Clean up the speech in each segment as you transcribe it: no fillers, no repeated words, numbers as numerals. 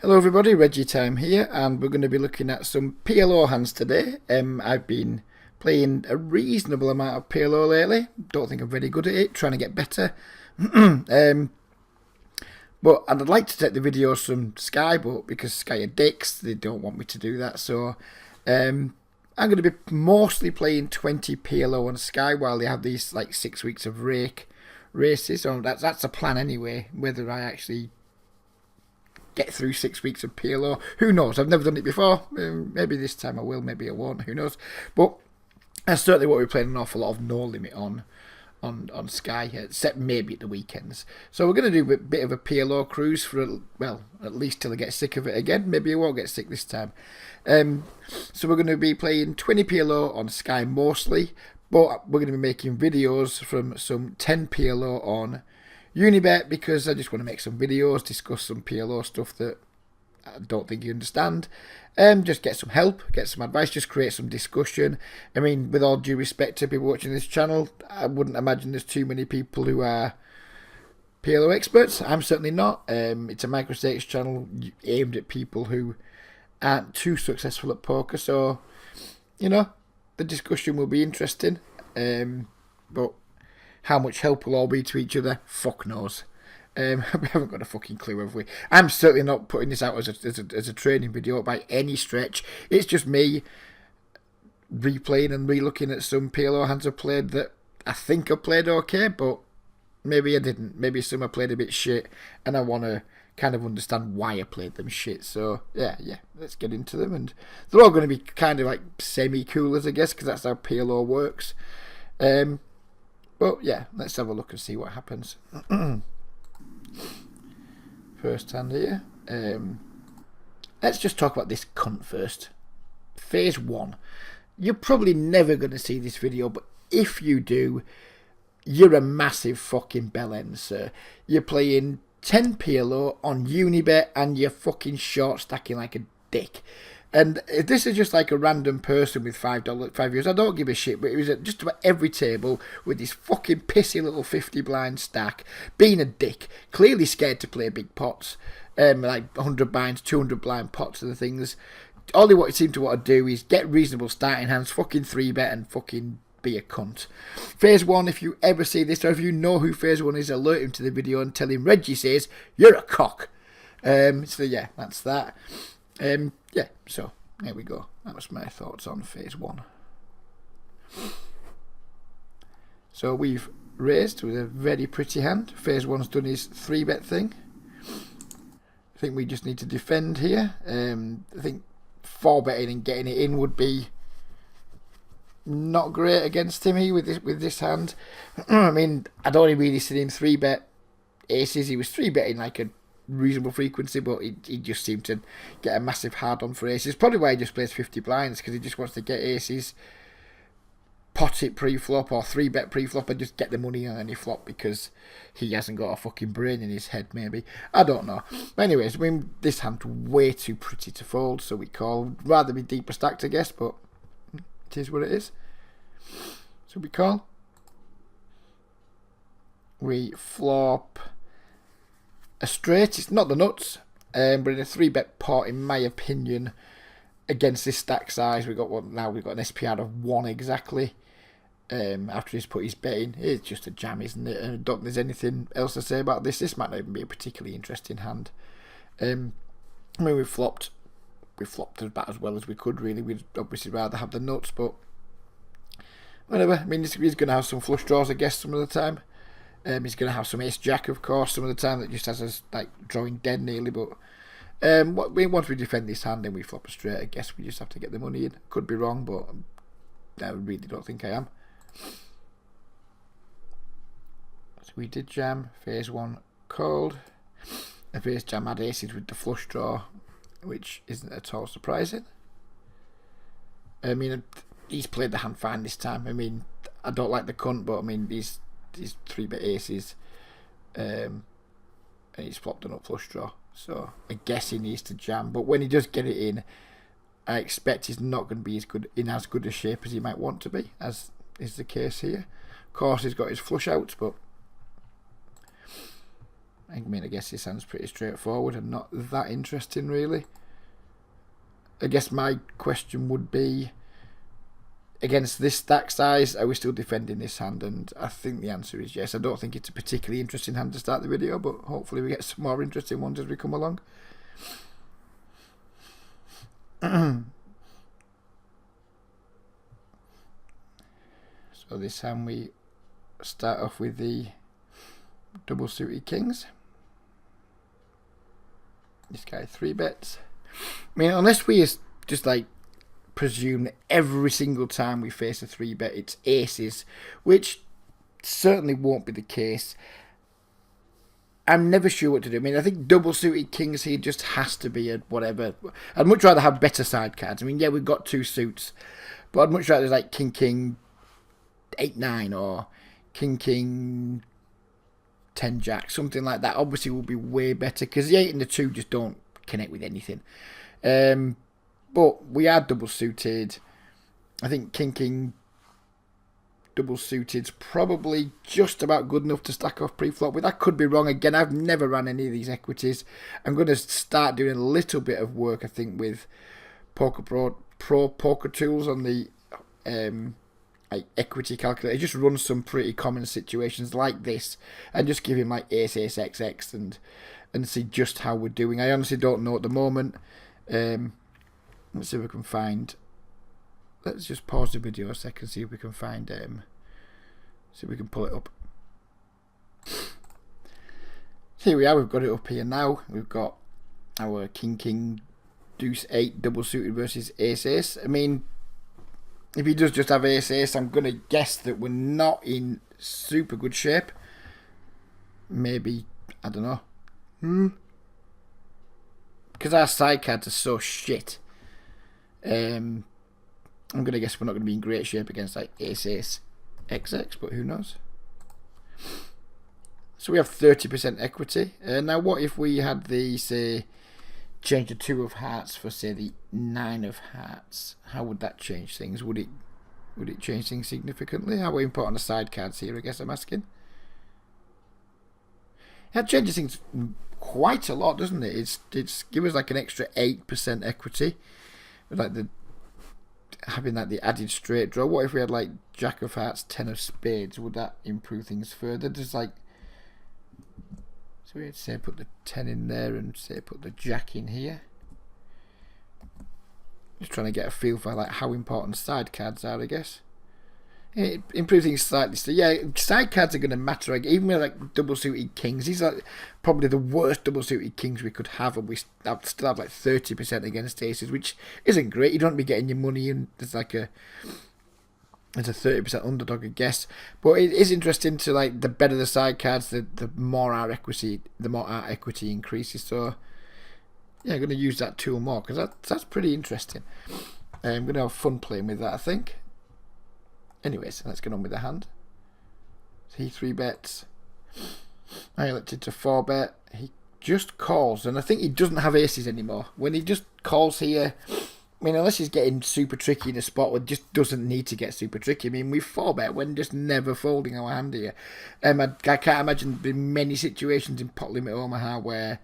Hello everybody, Reggie Time here, and we're going to be looking at some PLO hands today. I've been playing a reasonable amount of PLO lately. Don't think I'm very good at it, trying to get better. But I'd like to take the videos from Sky, but because Sky are dicks, they don't want me to do that. So I'm going to be mostly playing 20 PLO on Sky while they have these like 6 weeks of rake races. So that's a plan anyway. Whether I actually get through 6 weeks of PLO, who knows? I've never done it before. Maybe this time I will, maybe I won't. Who knows? But I certainly won't be playing an awful lot of No Limit on Sky, except maybe at the weekends. So we're going to do a bit of a PLO cruise for, well, at least till I get sick of it again. Maybe I won't get sick this time. So we're going to be playing 20 PLO on Sky mostly, but we're going to be making videos from some 10 PLO on Unibet because I just want to make some videos, discuss some PLO stuff that I don't think you understand. Just get some help, get some advice, just create some discussion. I mean, with all due respect to people watching this channel, I wouldn't imagine there's too many people who are PLO experts. I'm certainly not. It's a microstakes channel aimed at people who aren't too successful at poker, so, you know, the discussion will be interesting. But how much help we'll all be to each other, fuck knows. We haven't got a fucking clue, have we? I'm certainly not putting this out as a training video by any stretch. It's just me replaying and re-looking at some PLO hands I've played that I think I played okay, but maybe I didn't. Maybe some I played a bit shit, and I want to kind of understand why I played them shit. So, yeah, let's get into them. And they're all going to be kind of like semi-coolers, I guess, because that's how PLO works. But yeah, let's have a look and see what happens. First hand here. Let's just talk about this cunt first. Phase 1. You're probably never going to see this video, but if you do, you're a massive fucking bellend, sir. You're playing 10 PLO on Unibet and you're fucking short stacking like a dick. And if this is just like a random person with €5, I don't give a shit, but it was at just about every table with this fucking pissy little 50 blind stack, being a dick, clearly scared to play big pots, like 100 blinds, 200 blind pots and the things. All he seemed to want to do is get reasonable starting hands, fucking 3-bet and fucking be a cunt. Phase 1, if you ever see this, or if you know who Phase 1 is, alert him to the video and tell him Reggie says, you're a cock. So yeah, that's that. Yeah, so there we go. That was my thoughts on Phase 1. So we've raised with a very pretty hand. Phase 1's done his 3-bet thing. I think we just need to defend here. I think 4-betting and getting it in would be not great against him here with this hand. I mean, I'd only really seen him 3-bet aces. He was 3-betting like a reasonable frequency, but he just seemed to get a massive hard on for aces. Probably why he just plays 50 blinds, because he just wants to get aces, pot it pre-flop or 3-bet pre-flop and just get the money on any flop because he hasn't got a fucking brain in his head, maybe. I don't know. But anyways, I mean, this hand's way too pretty to fold, so we call. Rather be deeper stacked, I guess, but it is what it is. So we call. We flop a straight. It's not the nuts, but in a 3-bet pot, in my opinion, against this stack size, we've got an SPR of 1 exactly. After he's put his bet in, it's just a jam, isn't it? And I don't think there's anything else to say about this. This might not even be a particularly interesting hand. I mean, we flopped about as well as we could. Really, we'd obviously rather have the nuts, but whatever. I mean, he's going to have some flush draws, I guess, some of the time. He's going to have some ace-jack, of course, some of the time that just has us like drawing dead nearly. But once we defend this hand, then we flop a straight. I guess we just have to get the money in. Could be wrong, but I really don't think I am. So we did jam. Phase 1 called. The phase jam had aces with the flush draw, which isn't at all surprising. I mean, he's played the hand fine this time. I mean, I don't like the cunt, but I mean, these 3-bet aces, and he's flopped an up flush draw, so I guess he needs to jam. But when he does get it in, I expect he's not going to be in as good a shape as he might want to be, as is the case here. Of course, he's got his flush outs, but I mean, I guess this hand's pretty straightforward and not that interesting, really. I guess my question would be, against this stack size, are we still defending this hand? And I think the answer is yes. I don't think it's a particularly interesting hand to start the video, but hopefully we get some more interesting ones as we come along. So this hand we start off with the double suited kings. This guy 3-bets. I mean, unless we just like presume that every single time we face a 3-bet it's aces, which certainly won't be the case. I'm never sure what to do. I mean, I think double suited kings here just has to be a whatever. I'd much rather have better side cards. I mean, yeah, we've got 2 suits, but I'd much rather like king 8-9 or king 10 jack, something like that. Obviously will be way better because the 8 and the 2 just don't connect with anything. But we are double suited. I think king double suited is probably just about good enough to stack off pre-flop with. I could be wrong. Again, I've never ran any of these equities. I'm going to start doing a little bit of work, I think, with Poker Pro Poker Tools on the like equity calculator. Just run some pretty common situations like this and just give him like ace XX and see just how we're doing. I honestly don't know at the moment. Let's see if we can find. Let's just pause the video a second, see if we can find. See if we can pull it up. Here we are. We've got it up here now. We've got our king deuce 8 double suited versus ace. I mean, if he does just have ace, I'm gonna guess that we're not in super good shape. Maybe, I don't know. Because our side cards are so shit. I'm going to guess we're not going to be in great shape against like ace XX, but who knows. So we have 30% equity. Now what if we had the, say, change the 2 of hearts for, say, the 9 of hearts? How would that change things? Would it change things significantly? How we import on the side cards here, I guess I'm asking. That changes things quite a lot, doesn't it? It's give us like an extra 8% equity. Like having like the added straight draw. What if we had like jack of hearts, 10 of spades? Would that improve things further? Just like, so we'd say put the 10 in there and say put the jack in here. Just trying to get a feel for like how important side cards are, I guess. It improves things slightly. So yeah, side cards are going to matter. Like, even with like double suited kings, these are probably the worst double suited kings we could have, and we still have like 30% against aces, which isn't great. You don't be getting your money, and there's a 30% underdog, I guess. But it is interesting to like the better the side cards, the more our equity, increases. So yeah, I'm going to use that tool more because that's pretty interesting. I'm going to have fun playing with that, I think. Anyways, let's get on with the hand. He 3-bets. I elected to 4-bet. He just calls, and I think he doesn't have aces anymore. When he just calls here, I mean, unless he's getting super tricky in a spot where it just doesn't need to get super tricky. I mean, we 4-bet when just never folding our hand here. I can't imagine there being many situations in pot limit Omaha where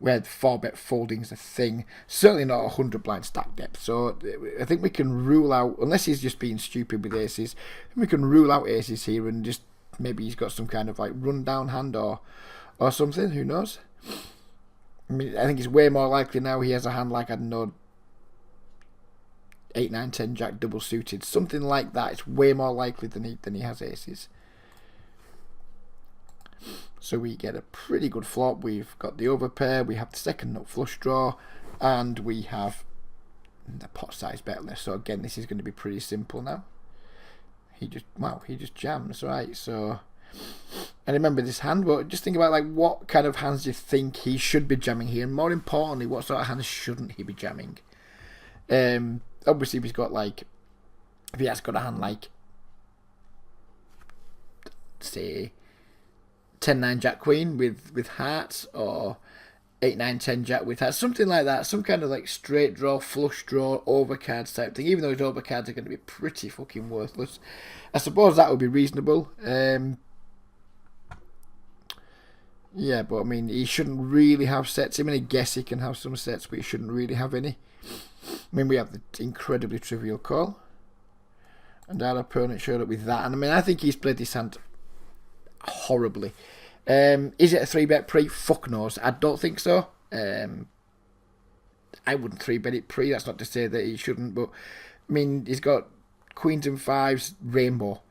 4-bet folding is a thing. Certainly not 100 blind stack depth. So I think we can rule out, unless he's just being stupid with aces, we can rule out aces here and just maybe he's got some kind of like rundown hand or something. Who knows? I mean, I think it's way more likely now he has a hand like, I don't know, 8, 9, 10 jack double suited, something like that. It's way more likely than he has aces. So we get a pretty good flop. We've got the overpair, we have the second nut flush draw, and we have the pot size betless. So again, this is going to be pretty simple now. He just jams, right? So, and remember this hand, but just think about like what kind of hands do you think he should be jamming here, and more importantly, what sort of hands shouldn't he be jamming? Obviously, if he's got like, if he has got a hand like, say, 10-9 jack queen with hearts, or 8-9 10 jack with hearts, something like that, some kind of like straight draw, flush draw, overcards type thing. Even though his overcards are going to be pretty fucking worthless, I suppose that would be reasonable. Yeah, but I mean, he shouldn't really have sets. I mean, I guess he can have some sets, but he shouldn't really have any. I mean, we have the incredibly trivial call, and our opponent showed up with that. And I mean, I think he's played this hand horribly. Is it a 3-bet pre? Fuck knows. I don't think so. I wouldn't 3-bet it pre. That's not to say that he shouldn't, but I mean, he's got queens and fives, rainbow.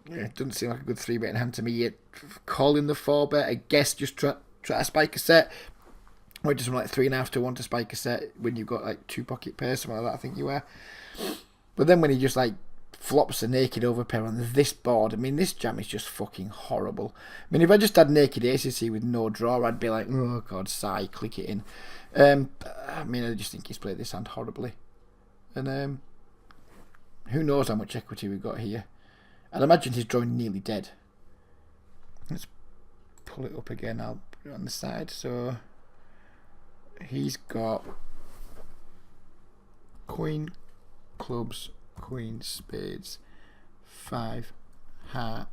Yeah, it doesn't seem like a good 3-betting hand to me yet. Calling the 4-bet, I guess just try to spike a set. Or just like 3.5 to 1 to spike a set when you've got like 2 pocket pairs, something like that, I think you are. But then when he just like flops a naked overpair on this board, I mean, this jam is just fucking horrible. I mean, if I just had naked aces here with no draw, I'd be like, oh god, sigh, click it in. I mean, I just think he's played this hand horribly. And who knows how much equity we've got here. I'd imagine he's drawing nearly dead. Let's pull it up again. I'll put it on the side. So he's got queen, clubs, queen, spades, 5, heart,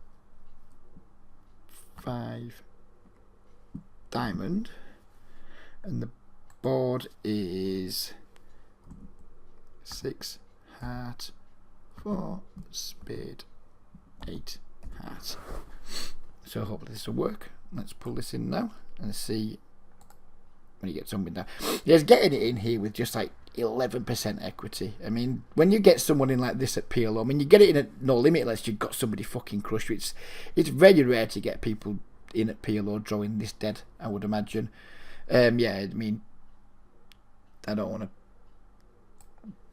5, diamond, and the board is 6, heart, 4, spade, 8, heart. So hopefully this will work. Let's pull this in now and see when he gets on with that. He's getting it in here with just like 11% equity. I mean, when you get someone in like this at PLO, I mean, you get it in at no limit unless you've got somebody fucking crushed. It's very rare to get people in at PLO drawing this dead, I would imagine. Yeah, I mean, I don't want to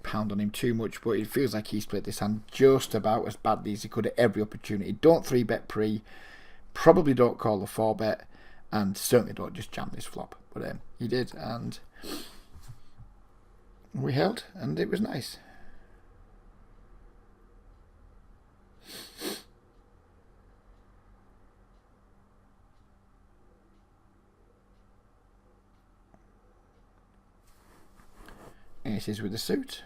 pound on him too much, but it feels like he's played this hand just about as badly as he could at every opportunity. Don't 3-bet pre, probably don't call the 4-bet, and certainly don't just jam this flop. But he did, and we held, and it was nice. Aces with the suit.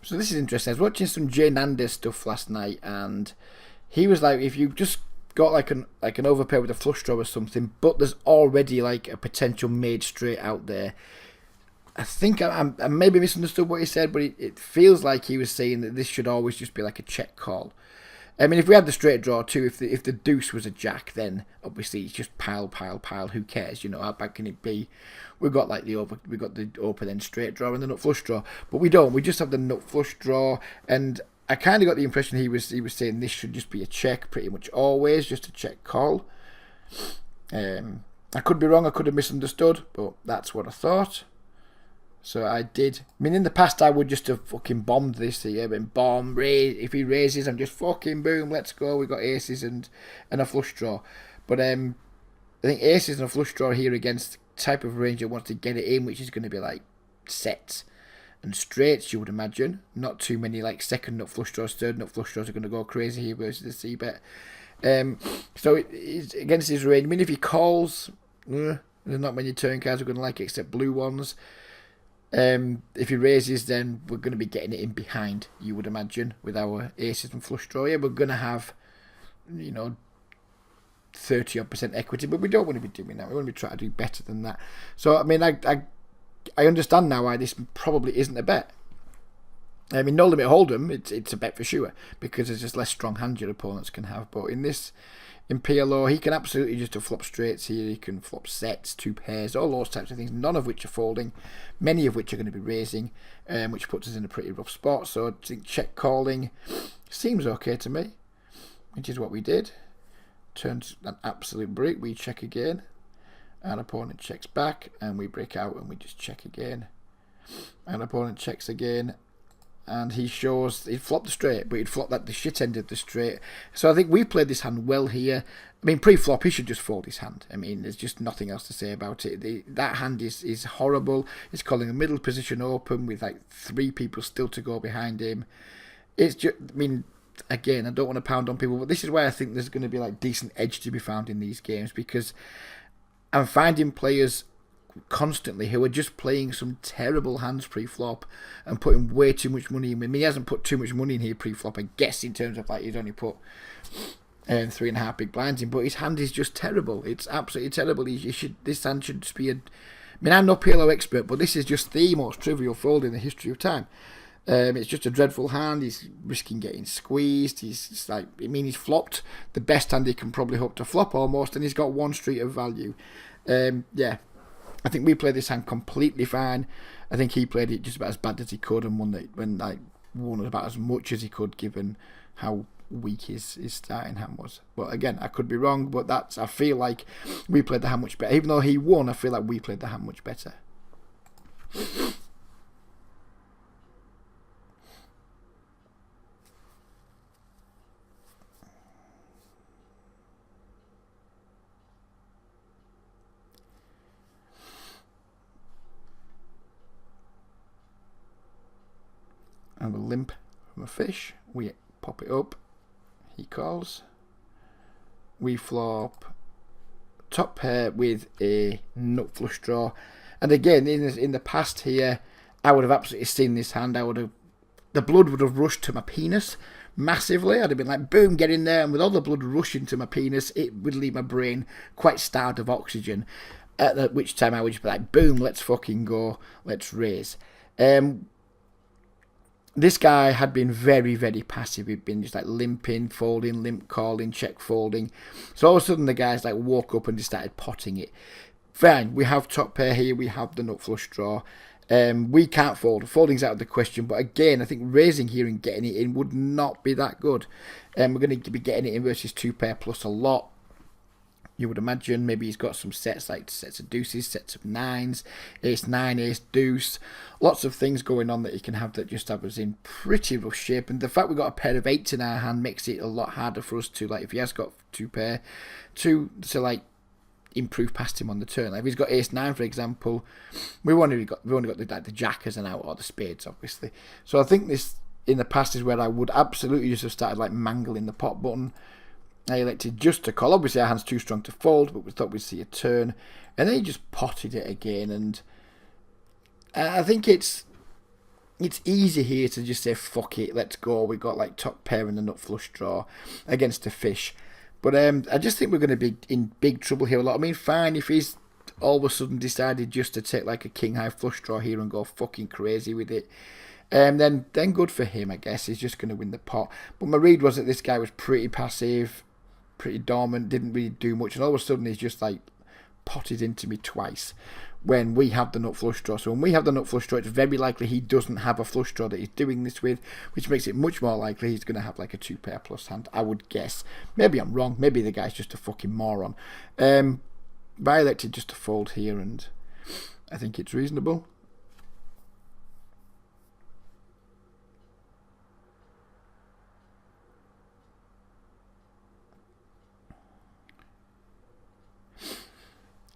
So this is interesting. I was watching some Jay Nandez stuff last night, and he was like, if you just got like an overpair with a flush draw or something, but there's already like a potential made straight out there. I think I maybe misunderstood what he said, but it feels like he was saying that this should always just be like a check call. I mean, if we had the straight draw too, if the deuce was a jack, then obviously it's just pile. Who cares? You know, how bad can it be? We've got like the open then straight draw and the nut flush draw, but we don't. We just have the nut flush draw, and I kind of got the impression he was saying this should just be a check pretty much always, just a check call. I could be wrong. I could have misunderstood, but that's what I thought. So I did. I mean, in the past, I would just have fucking bombed this here and bomb, raise. If he raises, I'm just fucking boom, let's go. We got aces and a flush draw. But I think aces and a flush draw here against the type of range that wants to get it in, which is going to be like sets and straights, you would imagine. Not too many like second nut flush draws, third nut flush draws are going to go crazy here versus the C-bet. So it's against his range. I mean, if he calls, there's not many turn cards are going to like it except blue ones. If he raises, then we're going to be getting it in behind, you would imagine, with our aces and flush draw. Yeah, we're going to have, 30-odd% equity, but we don't want to be doing that. We want to be trying to do better than that. So, I mean, I understand now why this probably isn't a bet. I mean, no limit hold'em, it's a bet for sure, because there's just less strong hands your opponents can have. But in PLO, he can absolutely just flop straights here. He can flop sets, 2 pairs, all those types of things, none of which are folding, many of which are going to be raising, which puts us in a pretty rough spot. So I think check calling seems okay to me, which is what we did. Turns an absolute brick. We check again. Our opponent checks back, and we break out, and we just check again. Our opponent checks again, and he shows he'd flopped the straight, but he'd flopped the shit end of the straight. So I think we played this hand well here. I mean, pre-flop, he should just fold his hand. I mean, there's just nothing else to say about it. That hand is horrible. It's calling a middle position open with like 3 people still to go behind him. It's just, I mean, again, I don't want to pound on people, but this is why I think there's going to be like decent edge to be found in these games, because I'm finding players constantly who are just playing some terrible hands pre-flop and putting way too much money in. I mean, he hasn't put too much money in here pre-flop, I guess, in terms of like he's only put 3.5 big blinds in, but his hand is just terrible. It's absolutely terrible. This hand should just be a... I mean, I'm no PLO expert, but this is just the most trivial fold in the history of time. It's just a dreadful hand. He's risking getting squeezed. He's flopped the best hand he can probably hope to flop almost, and he's got one street of value. Yeah, I think we played this hand completely fine. I think he played it just about as bad as he could and won about as much as he could given how weak his starting hand was. But again, I could be wrong, but I feel like we played the hand much better. Even though he won, I feel like we played the hand much better. And a limp from a fish. We pop it up. He calls. We flop top pair with a nut flush draw. And again, in the past here, I would have absolutely seen this hand. The blood would have rushed to my penis massively. I'd have been like, boom, get in there. And with all the blood rushing to my penis, it would leave my brain quite starved of oxygen. At which time I would just be like, boom, let's fucking go. Let's raise. This guy had been very, very passive. He'd been just like limping, folding, limp calling, check folding. So all of a sudden the guys like woke up and just started potting it. Fine, we have top pair here. We have the nut flush draw. We can't fold. Folding's out of the question. But again, I think raising here and getting it in would not be that good. We're going to be getting it in versus two pair plus a lot. You would imagine maybe he's got some sets like sets of deuces, sets of nines, ace nine, ace deuce. Lots of things going on that he can have that just have us in pretty rough shape. And the fact we've got a pair of eights in our hand makes it a lot harder for us to, like, if he has got two pair, to like improve past him on the turn. Like if he's got ace nine, for example, we've only got the jack as an out, or the spades, obviously. So I think this in the past is where I would absolutely just have started like mangling the pot button. I elected just to call. Obviously our hand's too strong to fold, but we thought we'd see a turn. And then he just potted it again. And I think it's easy here to just say, fuck it, let's go. We've got like top pair and the nut flush draw against a fish. But I just think we're going to be in big trouble here a lot. I mean, fine, if he's all of a sudden decided just to take like a king high flush draw here and go fucking crazy with it, then good for him, I guess. He's just going to win the pot. But my read was that this guy was pretty passive, pretty dormant, didn't really do much, and all of a sudden he's just like potted into me twice when we have the nut flush draw. So when we have the nut flush draw, it's very likely he doesn't have a flush draw that he's doing this with, which makes it much more likely he's going to have like a two pair plus hand, I would guess. Maybe I'm wrong, maybe the guy's just a fucking moron. But I elected just to fold here, and I think it's reasonable.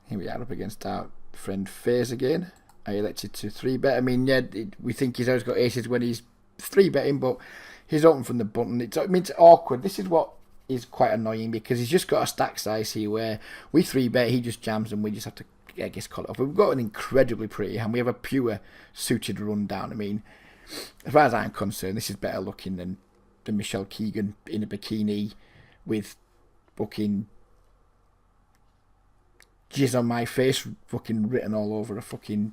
Here we are up against our friend FaZe again. I elected to 3-bet. I mean, yeah, we think he's always got aces when he's 3-betting, but he's open from the button. It's awkward. This is what is quite annoying, because he's just got a stack size here where we 3-bet, he just jams, and we just have to, I guess, call it off. We've got an incredibly pretty hand. We have a pure suited rundown. I mean, as far as I'm concerned, this is better looking than Michelle Keegan in a bikini with fucking jizz on my face fucking written all over her fucking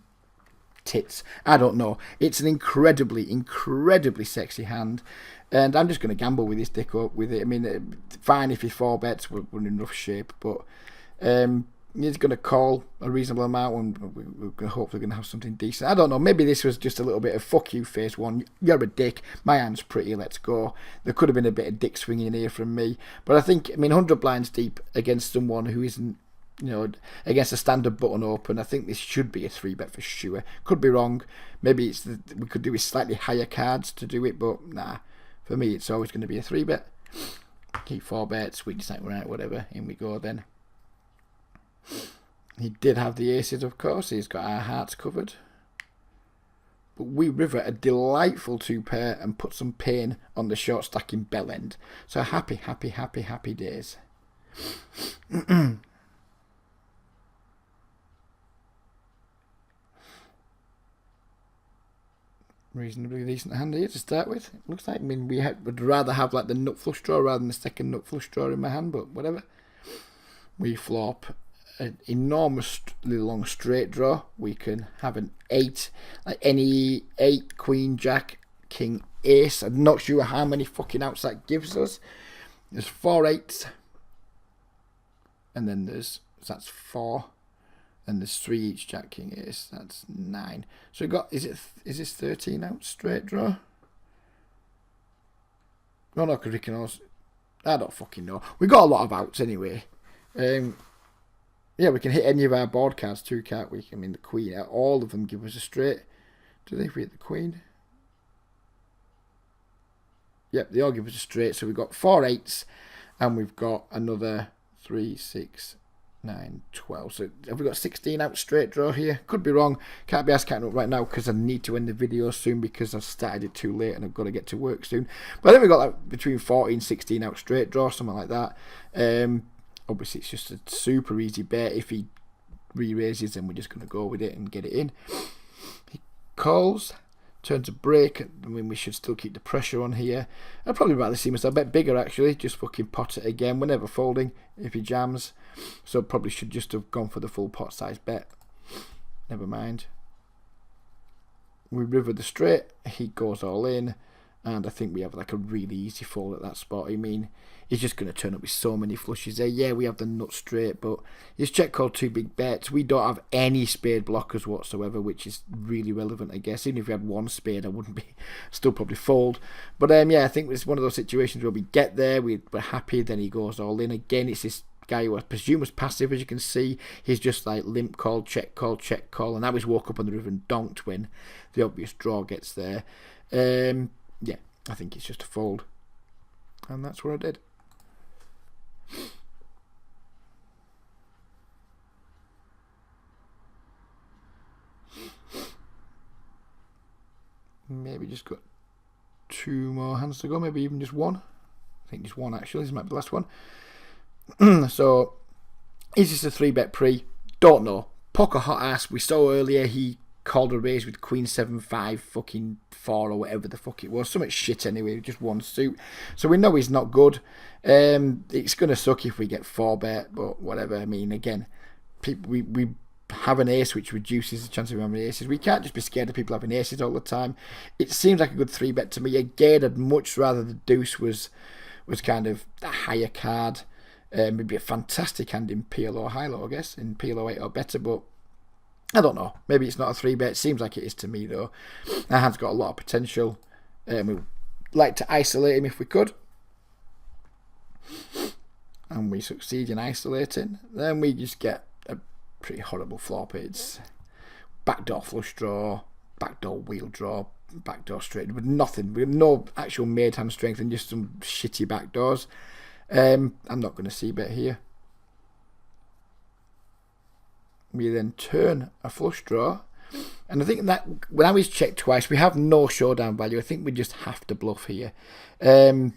tits. I don't know. It's an incredibly, incredibly sexy hand, and I'm just going to gamble with this dick up with it. I mean, fine if he 4-bets, we're in rough shape, but he's going to call a reasonable amount, and we're going to hopefully going to have something decent. I don't know. Maybe this was just a little bit of fuck you, FaZe one. You're a dick. My hand's pretty. Let's go. There could have been a bit of dick swinging here from me, but I think, 100 blinds deep against someone who isn't, against a standard button open, I think this should be a 3-bet for sure. Could be wrong. Maybe we could do with slightly higher cards to do it, but nah. For me, it's always going to be a 3-bet. Keep 4-bets, weakness night, right, whatever. In we go then. He did have the aces, of course. He's got our hearts covered. But we river a delightful 2-pair and put some pain on the short stacking bell end. So happy, happy, happy, happy days. reasonably decent hand here to start with. It looks like, I mean, would rather have like the nut flush draw rather than the second nut flush draw in my hand, but whatever. We flop an enormously long straight draw. We can have an 8, like any 8, queen, jack, king, ace. I'm not sure how many fucking outs that gives us. There's 4 8s, and then that's 4, and there's 3 each, jack, king, ace. That's 9. So we got, is this 13 out straight draw? No, because we can also, I don't fucking know. We got a lot of outs anyway. Yeah, we can hit any of our board cards too, can't we? I mean, the queen, all of them give us a straight. Do they, if we hit the queen? Yep, they all give us a straight. So we've got 4 8s, and we've got another 3, 6, 9, 12. So have we got 16 out straight draw here? Could be wrong. Can't be asked counting up right now because I need to end the video soon because I've started it too late and I've got to get to work soon. But I think we've got like between 14, 16 out straight draw, something like that. Obviously, it's just a super easy bet. If he re-raises, then we're just going to go with it and get it in. He calls, turns a break. I mean, we should still keep the pressure on here. I'd probably rather see myself bet bigger, actually. Just fucking pot it again. We're never folding if he jams. So probably should just have gone for the full pot size bet. Never mind. We river the straight. He goes all in. And I think we have like a really easy fold at that spot. I mean, he's just going to turn up with so many flushes there. Yeah, we have the nut straight, but he's check called 2 big bets. We don't have any spade blockers whatsoever, which is really relevant, I guess. Even if we had 1 spade, I wouldn't be still probably fold. But yeah, I think it's one of those situations where we get there, we're happy, then he goes all in. Again, it's this guy who I presume was passive, as you can see. He's just like limp call, check call, check call, and now he's woke up on the river and donked when the obvious draw gets there. Yeah, I think it's just a fold. And that's what I did. Maybe just got 2 more hands to go, maybe even just 1. I think just 1 actually, this might be the last one. So, is this a 3-bet pre? Don't know. Poker hot ass, we saw earlier he called a raise with queen 7-5 fucking 4 or whatever the fuck it was. Something shit anyway, just 1 suit. So we know he's not good. It's going to suck if we get 4-bet, but whatever. I mean, again, people, we have an ace which reduces the chance of having aces. We can't just be scared of people having aces all the time. It seems like a good 3-bet to me. Again, I'd much rather the deuce was kind of a higher card. Maybe a fantastic hand in PLO high-low, I guess, in PLO 8 or better, but I don't know. Maybe it's not a 3-bet. It seems like it is to me, though. Our hand's got a lot of potential. We'd like to isolate him if we could. And we succeed in isolating. Then we just get a pretty horrible flop. It's backdoor flush draw, backdoor wheel draw, backdoor straight, with nothing. We have no actual made hand strength and just some shitty backdoors. I'm not going to c-bet here. We then turn a flush draw, and I think that when I was checked twice, we have no showdown value. I think we just have to bluff here. I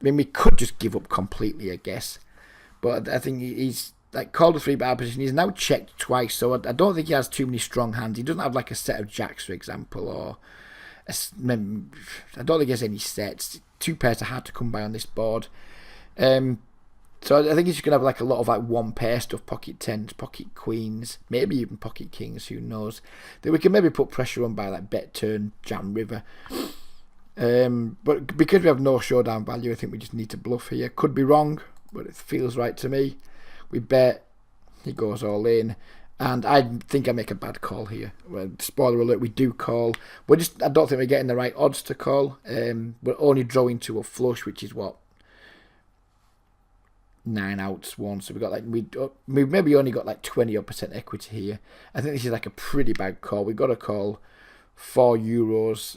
mean, we could just give up completely, I guess, but I think he's like called a 3-bet position. He's now checked twice, so I don't think he has too many strong hands. He doesn't have like a set of jacks, for example, or I don't think he has any sets. 2 pairs are hard to come by on this board. So I think he's just going to have like a lot of like 1 pair stuff, pocket 10s, pocket queens, maybe even pocket kings, who knows. That we can maybe put pressure on by like bet turn, jam river. But because we have no showdown value, I think we just need to bluff here. Could be wrong, but it feels right to me. We bet, he goes all in, and I think I make a bad call here. Well, spoiler alert, we do call. I don't think we're getting the right odds to call. We're only drawing to a flush, which is what? 9 outs, 1. So we got like we maybe only got like 20% equity here. I think this is like a pretty bad call. We got to call €4,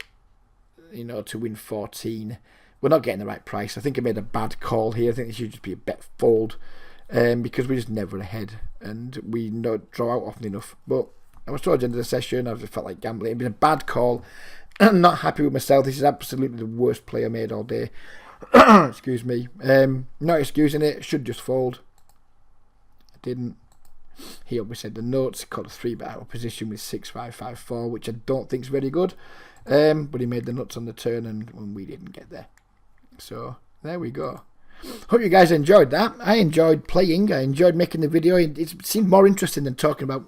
to win 14. We're not getting the right price. I think I made a bad call here. I think this should just be a bet fold, because we're just never ahead and we don't draw out often enough. But I was towards the end of the session, I just felt like gambling. It's been a bad call. I'm not happy with myself. This is absolutely the worst play I made all day. Excuse me. Not excusing it. Should just fold. I didn't. He obviously said the notes. Caught a 3-bet out of position with 6-5-5-4, which I don't think is very good. But he made the nuts on the turn, and we didn't get there. So there we go. Hope you guys enjoyed that. I enjoyed playing. I enjoyed making the video. It seemed more interesting than talking about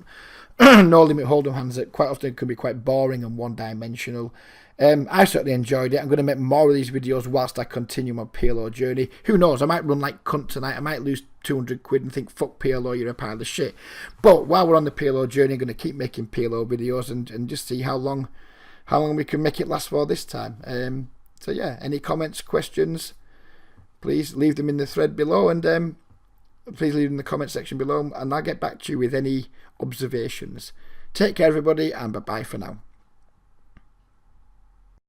no limit hold'em hands that quite often can be quite boring and one-dimensional. I certainly enjoyed it. I'm going to make more of these videos whilst I continue my PLO journey. Who knows? I might run like cunt tonight. I might lose 200 quid and think, fuck PLO, you're a pile of shit. But while we're on the PLO journey, I'm going to keep making PLO videos and just see how long we can make it last for this time. So yeah, any comments, questions, please leave them in the thread below, and please leave them in the comment section below, and I'll get back to you with any observations. Take care, everybody, and bye-bye for now.